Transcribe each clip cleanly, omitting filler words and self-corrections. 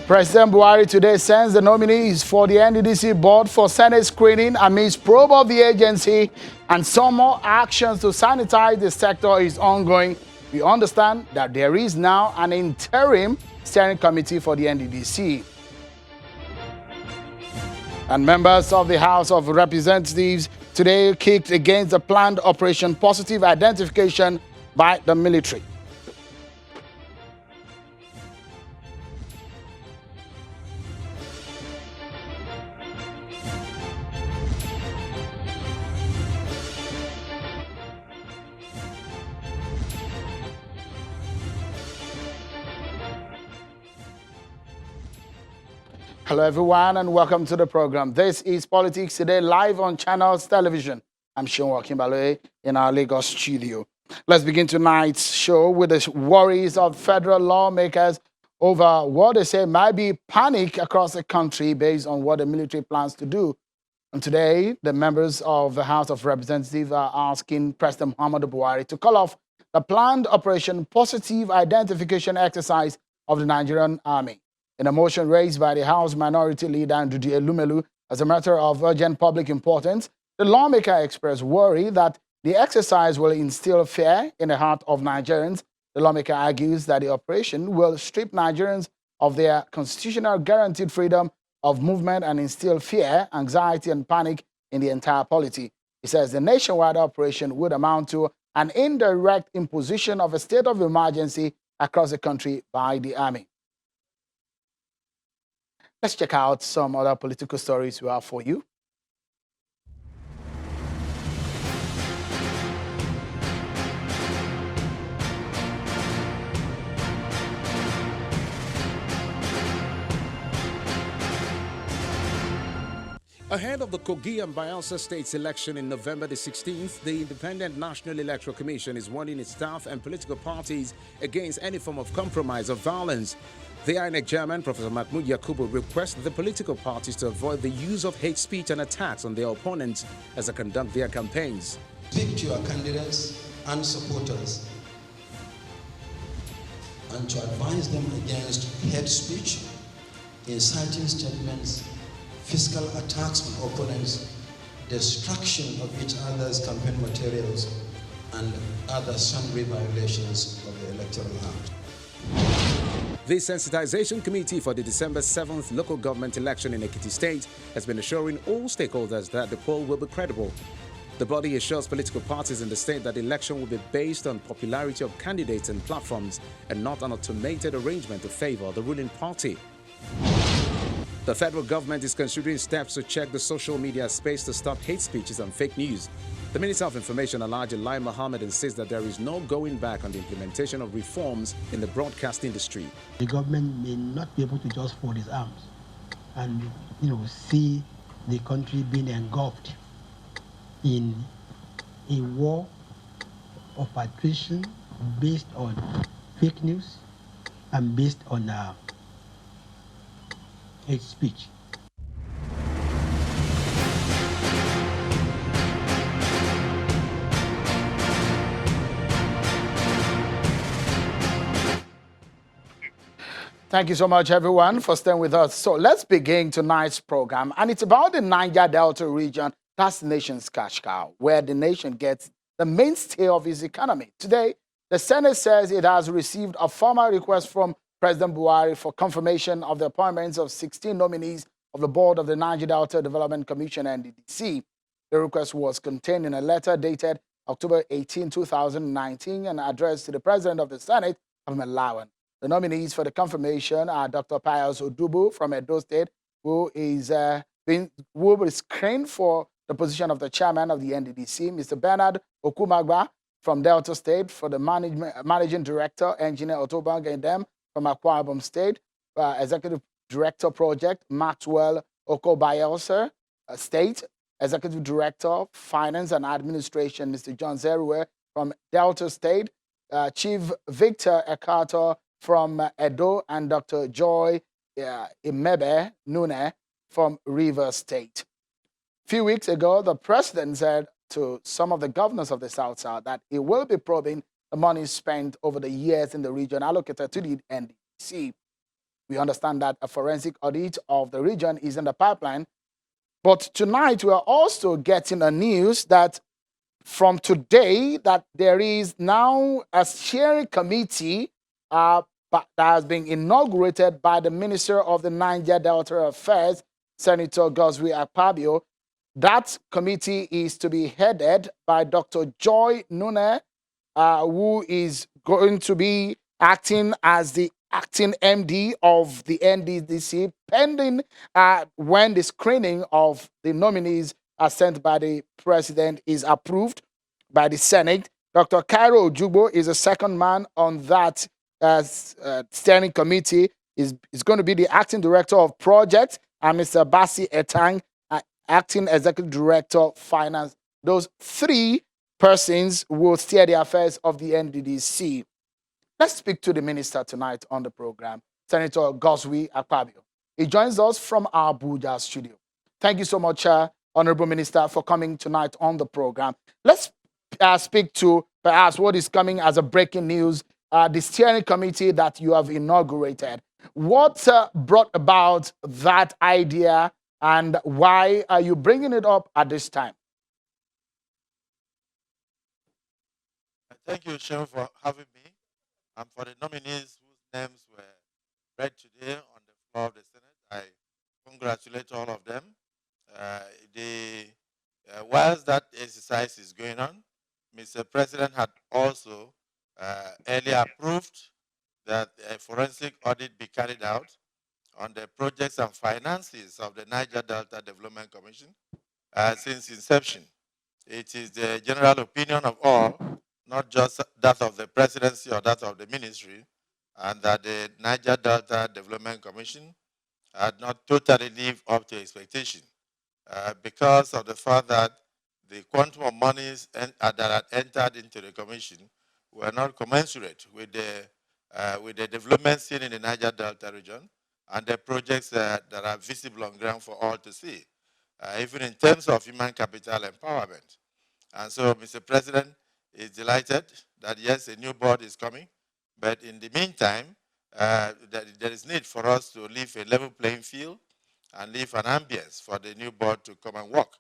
President Buhari today sends the nominees for the NDDC board for Senate screening amidst probe of the agency, and some more actions to sanitize the sector is ongoing. We understand that there is now an interim steering committee for the NDDC. And members of the House of Representatives today kicked against the planned Operation Positive Identification by the military. Hello, everyone, and welcome to the program. This is Politics Today, live on Channels Television. I'm Sean Wakimbaloe in our Lagos studio. Let's begin tonight's show with the worries of federal lawmakers over what they say might be panic across the country based on what the military plans to do. And today, the members of the House of Representatives are asking President Muhammadu Buhari to call off the planned Operation Positive Identification exercise of the Nigerian Army. In a motion raised by the House Minority Leader Ndudi Elumelu as a matter of urgent public importance, the lawmaker expressed worry that the exercise will instill fear in the heart of Nigerians. The lawmaker argues that the operation will strip Nigerians of their constitutional guaranteed freedom of movement and instill fear, anxiety, and panic in the entire polity. He says the nationwide operation would amount to an indirect imposition of a state of emergency across the country by the army. Let's check out some other political stories we have for you. Ahead of the Kogi and Bayelsa states election in November the 16th, the Independent National Electoral Commission is warning its staff and political parties against any form of compromise or violence. The INEC chairman, Professor Mahmoud Yakubu, requests the political parties to avoid the use of hate speech and attacks on their opponents as they conduct their campaigns. Speak to your candidates and supporters and to advise them against hate speech, inciting statements, physical attacks on opponents, destruction of each other's campaign materials, and other sundry violations of the Electoral Act. The Sensitization Committee for the December 7th local government election in Ekiti State has been assuring all stakeholders that the poll will be credible. The body assures political parties in the state that the election will be based on popularity of candidates and platforms and not an automated arrangement to favor the ruling party. The federal government is considering steps to check the social media space to stop hate speeches and fake news. The Minister of Information, Alhaji Lai Mohammed, insists that there is no going back on the implementation of reforms in the broadcast industry. The government may not be able to just fold its arms and, see the country being engulfed in a war of attrition based on fake news and based on hate speech. Thank you so much, everyone, for staying with us. So let's begin tonight's program. And it's about the Niger Delta region. That's the nation's cash cow, where the nation gets the mainstay of its economy. Today, the Senate says it has received a formal request from President Buhari for confirmation of the appointments of 16 nominees of the board of the Niger Delta Development Commission, NDDC. The request was contained in a letter dated October 18, 2019, and addressed to the President of the Senate, Ahmed Lawan. The nominees for the confirmation are Dr. Pius Odubu from Edo State, who will be screened for the position of the chairman of the NDDC, Mr. Bernard Okumagba from Delta State, for the managing director, Engineer Otobang Endem from Akwa Ibom State, Executive Director Project, Maxwell Okobayelsa State, Executive Director, Finance and Administration, Mr. John Zerue from Delta State, Chief Victor Ekato from Edo, and Dr. Joy Imebe Nune from Rivers State. A few weeks ago, the president said to some of the governors of the South that he will be probing the money spent over the years in the region allocated to the NDDC. We understand that a forensic audit of the region is in the pipeline. But tonight, we are also getting a news that from today, that there is now a steering committee that has been inaugurated by the Minister of the Niger Delta Affairs, Senator Godswill Akpabio. That committee is to be headed by Dr. Joy Nune, who is going to be acting as the acting MD of the NDDC, pending when the screening of the nominees are sent by the president is approved by the Senate. Dr. Cairo Ojugbo is the second man on that steering committee. Is going to be the acting director of projects, and Mr. Basi Etang, acting executive director of finance. Those three persons will steer the affairs of the NDDC. Let's speak to the minister tonight on the program, Senator Godswill Akpabio. He joins us from our Abuja studio. Thank you so much, Honorable Minister, for coming tonight on the program. Let's speak to perhaps what is coming as a breaking news, the steering committee that you have inaugurated. What brought about that idea, and why are you bringing it up at this time? Thank you, Chairman, for having me, and for the nominees whose names were read today on the floor of the Senate. I congratulate all of them. Whilst that exercise is going on, Mr. President had also earlier approved that a forensic audit be carried out on the projects and finances of the Niger Delta Development Commission since inception. It is the general opinion of all, not just that of the presidency or that of the ministry, and that the Niger Delta Development Commission had not totally lived up to expectation because of the fact that the quantum of monies that had entered into the commission were not commensurate with the development seen in the Niger Delta region and the projects that are visible on ground for all to see, even in terms of human capital empowerment. And so Mr. President is delighted that, yes, a new board is coming, but in the meantime, there is need for us to leave a level playing field and leave an ambience for the new board to come and work.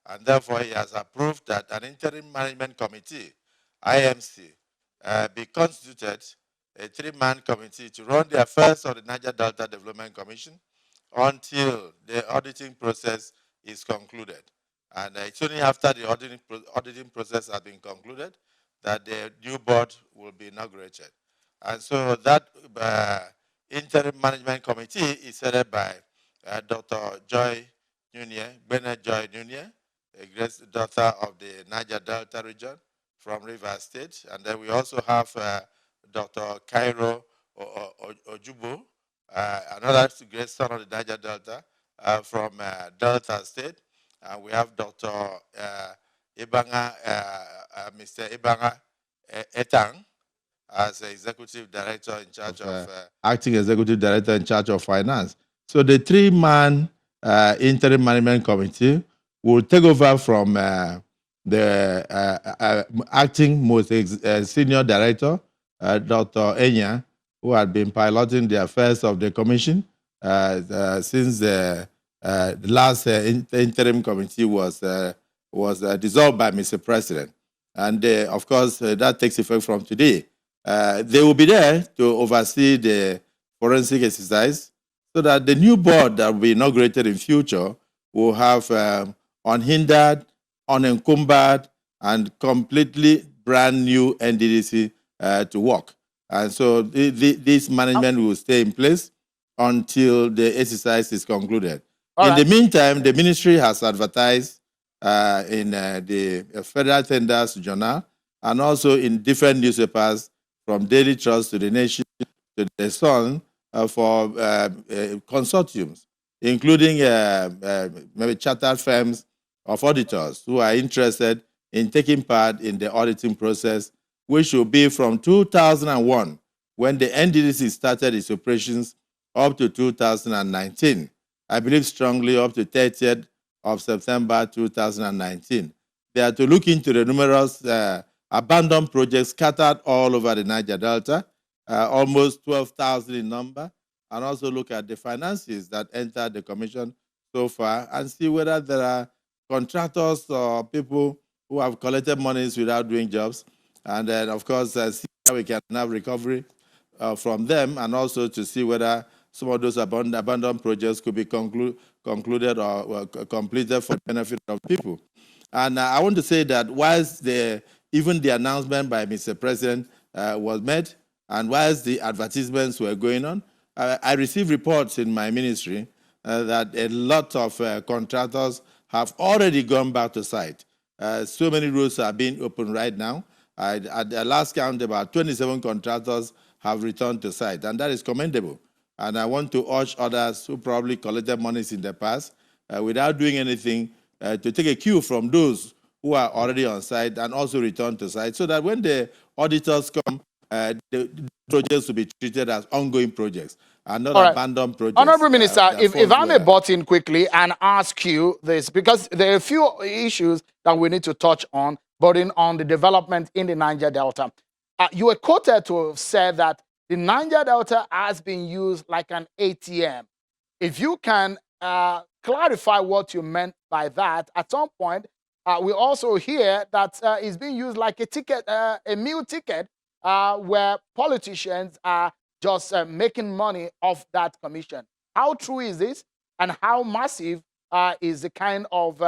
And therefore, he has approved that an interim management committee, IMC, be constituted, a three-man committee to run the affairs of the Niger Delta Development Commission until the auditing process is concluded. And it's only after the auditing process has been concluded that the new board will be inaugurated. And so that interim management committee is headed by Dr. Joy Nunye, Bennett Joy Nunye, a great daughter of the Niger Delta region from Rivers State. And then we also have Dr. Cairo Ojugbo, another great son of the Niger Delta from Delta State. And we have Dr. Ibanga, Mr. Ibanga Etang, as Executive Director in charge of Acting Executive Director in charge of Finance. So the three-man interim management committee will take over from the acting most senior director, Dr. Enya, who had been piloting the affairs of the commission since the last interim committee was dissolved by Mr. President. And of course, that takes effect from today. They will be there to oversee the forensic exercise so that the new board that will be inaugurated in future will have unhindered, unencumbered, and completely brand new NDDC to work. And so this management will stay in place until the exercise is concluded. In the meantime, the ministry has advertised in the Federal Tenders Journal and also in different newspapers from Daily Trust to The Nation to The Sun for consortiums, including maybe chartered firms of auditors who are interested in taking part in the auditing process, which will be from 2001, when the NDDC started its operations, up to 2019. I believe strongly up to 30th of September 2019. They are to look into the numerous abandoned projects scattered all over the Niger Delta, almost 12,000 in number, and also look at the finances that entered the commission so far and see whether there are contractors or people who have collected monies without doing jobs. And then, of course, see how we can have recovery from them, and also to see whether some of those abandoned projects could be concluded or completed for the benefit of people. And I want to say that whilst even the announcement by Mr. President was made, and whilst the advertisements were going on, I received reports in my ministry that a lot of contractors have already gone back to site. So many roads are being opened right now. At the last count, about 27 contractors have returned to site, and that is commendable. And I want to urge others who probably collected monies in the past without doing anything to take a cue from those who are already on site and also return to site, so that when the auditors come, the projects will be treated as ongoing projects and not abandoned projects. Honorable Minister, if I may butt in quickly and ask you this, because there are a few issues that we need to touch on, butting on the development in the Niger Delta. You were quoted to have said that the Niger Delta has been used like an ATM. If you can clarify what you meant by that, at some point, we also hear that it's being used like a ticket, a meal ticket, where politicians are just making money off that commission. How true is this, and how massive is the kind of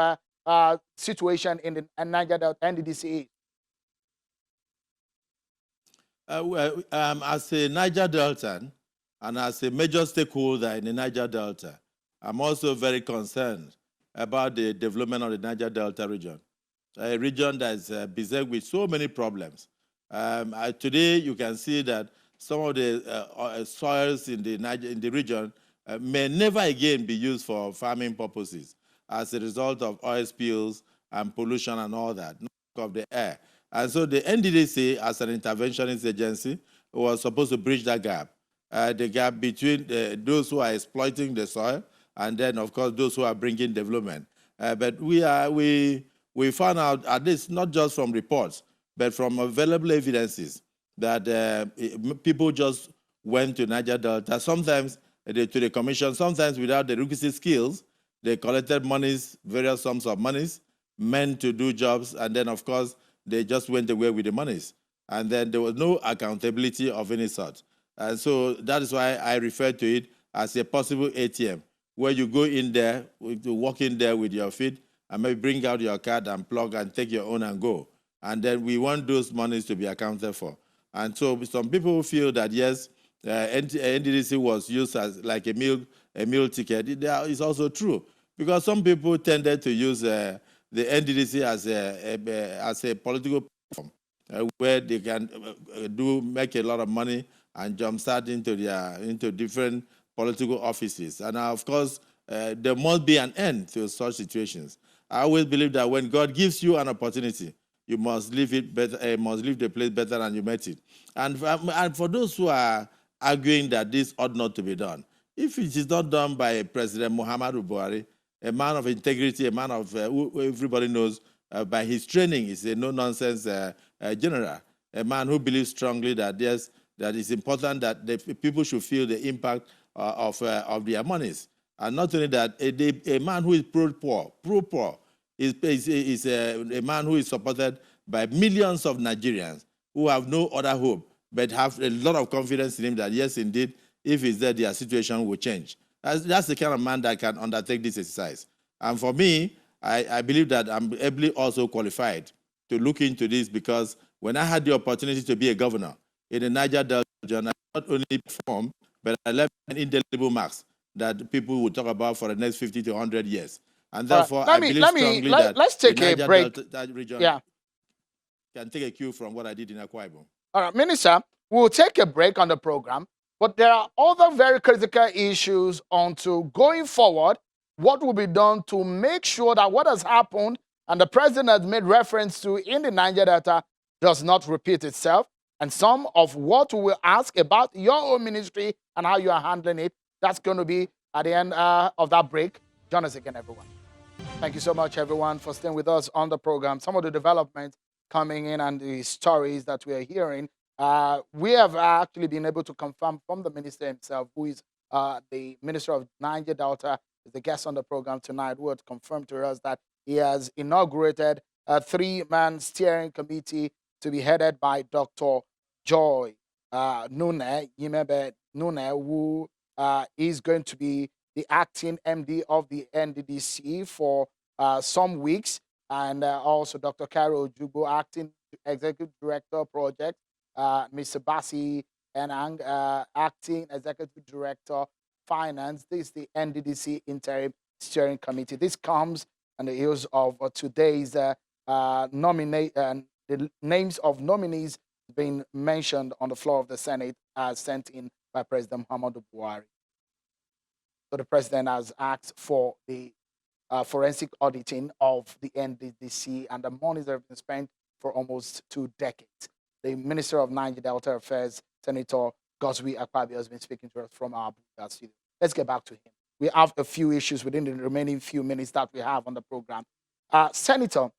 situation in the Niger Delta NDDC? As a Niger Deltan and as a major stakeholder in the Niger Delta, I'm also very concerned about the development of the Niger Delta region, a region that is beset with so many problems. Today, you can see that some of the soils in the region may never again be used for farming purposes as a result of oil spills and pollution and all that of the air. And so the NDDC, as an interventionist agency, was supposed to bridge that gap, the gap between those who are exploiting the soil and then, of course, those who are bringing development. But we found out, at least not just from reports, but from available evidences, that people just went to Niger Delta, sometimes to the commission, sometimes without the requisite skills. They collected monies, various sums of monies, meant to do jobs, and then, of course, they just went away with the monies. And then there was no accountability of any sort. And so that is why I refer to it as a possible ATM, where you go in there, to walk in there with your feet, and maybe bring out your card and plug and take your own and go. And then we want those monies to be accounted for. And so some people feel that, yes, NDDC was used as like a meal ticket. It's also true, because some people tended to use the NDDC as a political platform where they can make a lot of money and jumpstart into different political offices. And of course, there must be an end to such situations. I always believe that when God gives you an opportunity, you must leave it better. Must leave the place better than you met it. And for those who are arguing that this ought not to be done, if it is not done by President Muhammadu Buhari, a man of integrity, a man of who everybody knows by his training is a no-nonsense general, a man who believes strongly that that it's important that the people should feel the impact of their monies, and not only that, a man who is pro-poor is a man who is supported by millions of Nigerians who have no other hope but have a lot of confidence in him that, yes, indeed, if he's there, their situation will change. That's the kind of man that can undertake this exercise. And for me, I believe that I'm ably also qualified to look into this, because when I had the opportunity to be a governor in the Niger Delta region, I not only performed, but I left an indelible marks that people will talk about for the next 50 to 100 years. And therefore, I believe strongly that let's take a break. That region can take a cue from what I did in Akwa Ibom. All right, Minister, we'll take a break on the program, but there are other very critical issues onto going forward. What will be done to make sure that what has happened and the president has made reference to in the Niger Delta does not repeat itself, and some of what we will ask about your own ministry and how you are handling it. That's going to be at the end of that break. Join us again, everyone. Thank you so much, everyone, for staying with us on the program. Some of the developments coming in and the stories that we are hearing, we have actually been able to confirm from the minister himself, who is the Minister of Niger Delta, is the guest on the program tonight, who had confirmed to us that he has inaugurated a three-man steering committee to be headed by Dr. Joy Nune, Yimebe Nune, who is going to be the acting MD of the NDDC for some weeks, and also Dr. Carol Jubo, acting Executive Director Project, Mr. Basi Enang, acting Executive Director Finance. This is the NDDC Interim Steering Committee. This comes on the heels of today's the names of nominees being mentioned on the floor of the Senate as sent in by President Muhammadu Buhari. So the president has asked for the forensic auditing of the NDDC, and the monies have been spent for almost 2 decades. The Minister of Niger Delta Affairs, Senator Godswill Akpabio, has been speaking to us from our studio. Let's get back to him. We have a few issues within the remaining few minutes that we have on the program. Senator,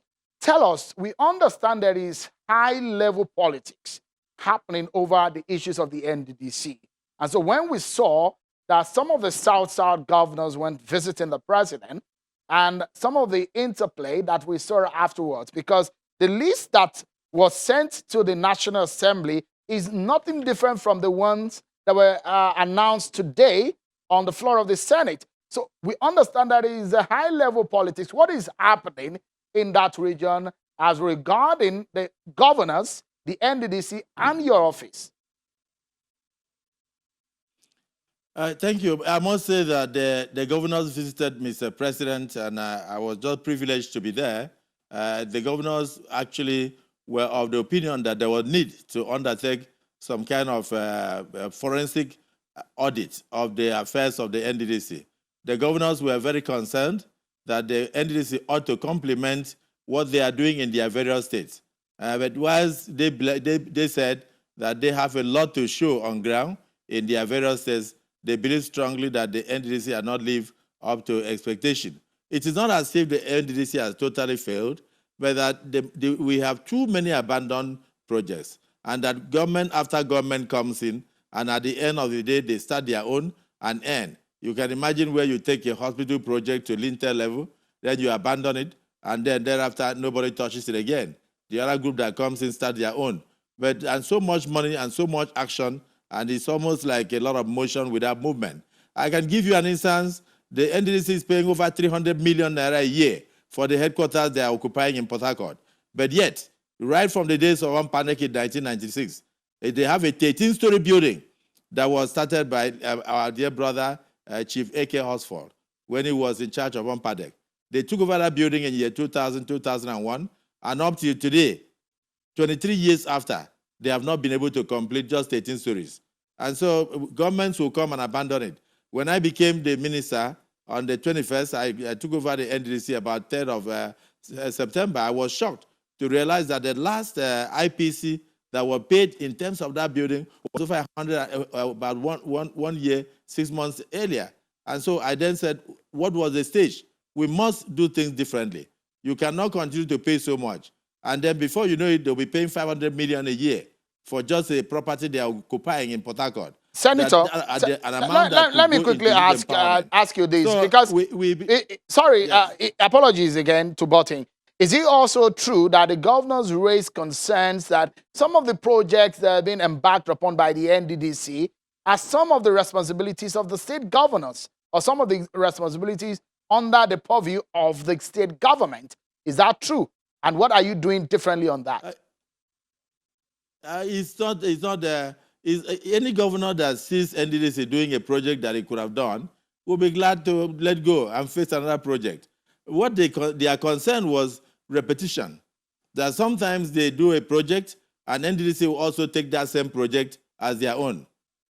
tell us, we understand there is high-level politics happening over the issues of the NDDC. And so when we saw that some of the South-South governors went visiting the president, and some of the interplay that we saw afterwards, because the list that was sent to the National Assembly is nothing different from the ones that were announced today on the floor of the Senate. So we understand that it is a high-level politics. What is happening in that region as regarding the governors, the NDDC, and your office? Thank you. I must say that the governors visited Mr. President, and I was just privileged to be there. The governors actually were of the opinion that there was need to undertake some kind of forensic audit of the affairs of the NDDC. The governors were very concerned that the NDDC ought to complement what they are doing in their various states. But whilst they said that they have a lot to show on ground in their various states, they believe strongly that the NDDC has not lived up to expectation. It is not as if the NDDC has totally failed, but that we have too many abandoned projects, and that government after government comes in, and at the end of the day, they start their own and end. You can imagine where you take a hospital project to lintel level, then you abandon it, and then thereafter, nobody touches it again. The other group that comes in start their own. And so much money and so much action, and it's almost like a lot of motion without movement. I can give you an instance. The NDDC is paying over 300 million naira a year for the headquarters they are occupying in Port Harcourt. But yet, right from the days of Panek in 1996, they have a 13-story building that was started by our dear brother, Chief A.K. Hosford, when he was in charge of Panek. They took over that building in year 2000, 2001, and up to today, 23 years after, they have not been able to complete just 18 stories. And so governments will come and abandon it. When I became the minister on the 21st, I took over the NDDC about 3rd of September. I was shocked to realize that the last IPC that were paid in terms of that building was over 100, about one year, 6 months earlier. And so I then said, what was the stage? We must do things differently. You cannot continue to pay so much. And then before you know it, they'll be paying 500 million a year for just a property they are occupying in Port Harcourt. Senator, let me quickly ask you this, so because apologies again to Botting. Is it also true that the governors raised concerns that some of the projects that have been embarked upon by the NDDC are some of the responsibilities of the state governors, or some of the responsibilities under the purview of the state government? Is that true? And what are you doing differently on that? Any governor that sees NDDC doing a project that he could have done will be glad to let go and face another project. What their concern was repetition. That sometimes they do a project and NDDC will also take that same project as their own.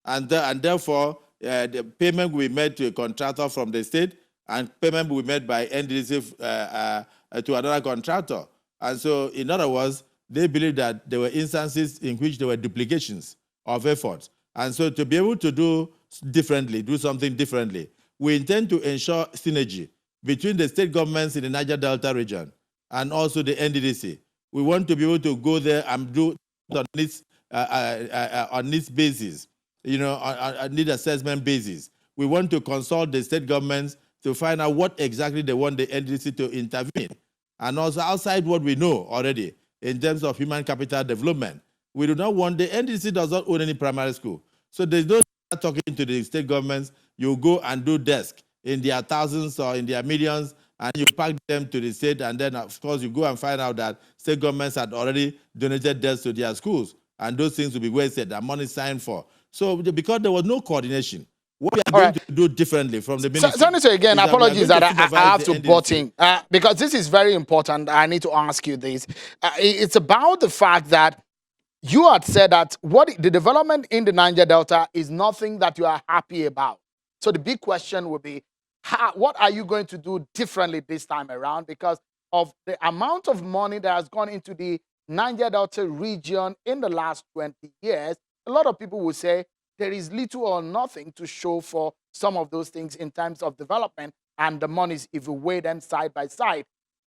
And therefore, the payment will be made to a contractor from the state, and payment will be made by NDDC to another contractor. And so, in other words, they believe that there were instances in which there were duplications of efforts. And so to be able to do something differently, we intend to ensure synergy between the state governments in the Niger Delta region and also the NDDC. We want to be able to go there and do on needs basis, on need assessment basis. we want to consult the state governments to find out what exactly they want the NDDC to intervene. And also outside what we know already in terms of human capital development, we do not want, the NDDC does not own any primary school. So there's no talking to the state governments, you go and do desk in their thousands or in their millions, and you pack them to the state, and then of course you go and find out that state governments had already donated desks to their schools, and those things will be wasted, and money signed for. So because there was no coordination, what we are going to do differently from the ministry. Senator, again, apologies that I have to butt in because this is very important. I need to ask you this. It's about the fact that you had said that the development in the Niger Delta is nothing that you are happy about. So the big question would be, what are you going to do differently this time around because of the amount of money that has gone into the Niger Delta region in the last 20 years? A lot of people will say there is little or nothing to show for some of those things in terms of development and the monies if you weigh them side by side.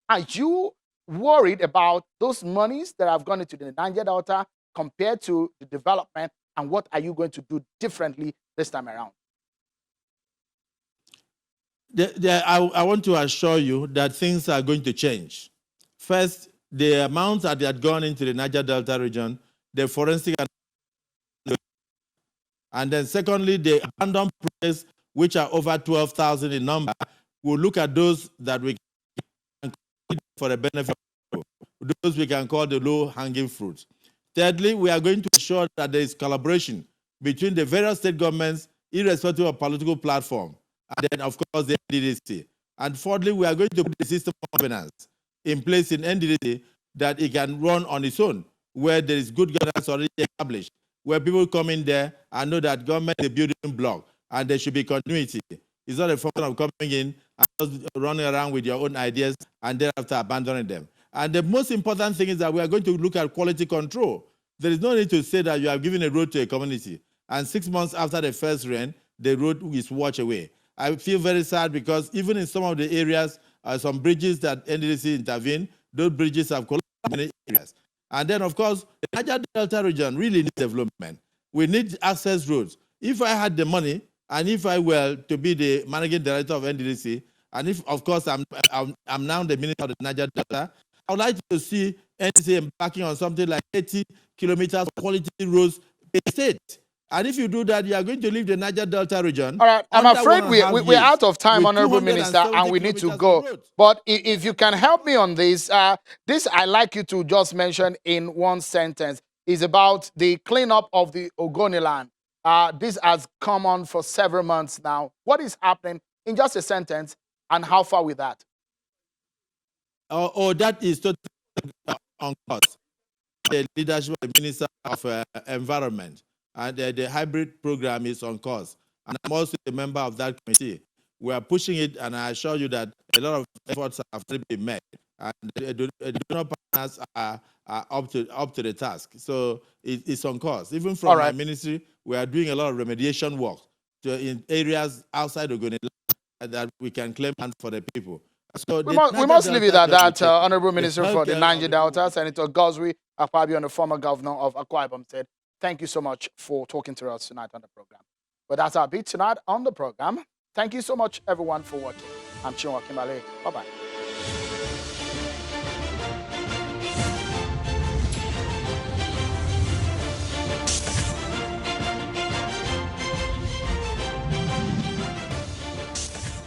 Are you worried about those monies that have gone into the Niger Delta compared to the development, and what are you going to do differently this time around? I want to assure you that things are going to change. First, the amounts that had gone into the Niger Delta region, the forensic, and then secondly, the abandoned projects, which are over 12,000 in number, we'll look at those that we can for the benefit of those we can call the low-hanging fruits. Thirdly, we are going to ensure that there is collaboration between the various state governments, irrespective of political platform, and then, of course, the NDDC. And fourthly, we are going to put the system of governance in place in NDDC that it can run on its own, where there is good governance already established, where people come in there and know that government is a building block and there should be continuity. It's not a function of coming in and just running around with your own ideas and thereafter abandoning them. And the most important thing is that we are going to look at quality control. There is no need to say that you have given a road to a community, and 6 months after the first rain, the road is washed away. I feel very sad because even in some of the areas, some bridges that NDDC intervened, those bridges have collapsed in many areas. And then, of course, the Niger Delta region really needs development. We need access roads. If I had the money, and if I were to be the managing director of NDDC, and if, of course, I'm now the minister of the Niger Delta, I would like to see NDDC embarking on something like 80 kilometers of quality roads per state. And if you do that, you are going to leave the Niger Delta region. All right, I'm afraid we're out of time, Honorable Minister, and we need to go. But if you can help me on this, this I like you to just mention in one sentence, is about the cleanup of the Ogoniland. This has come on for several months now. What is happening in just a sentence, and how far with that? That is totally on course. The leadership of the Minister of Environment and the hybrid program is on course. And I'm also a member of that committee. We are pushing it, and I assure you that a lot of efforts have already been made. And the donor partners are up to the task. So it's on course. Even from my ministry, we are doing a lot of remediation work in areas outside of Ogoniland that we can claim land for the people. So we must leave it at that, Honorable Minister for the Niger Delta, Senator Minister Akpabio, and the former governor of Akwa Ibom said, thank you so much for talking to us tonight on the program. But that's our beat tonight on the program. Thank you so much, everyone, for watching. I'm Chinua Kimale. Bye-bye.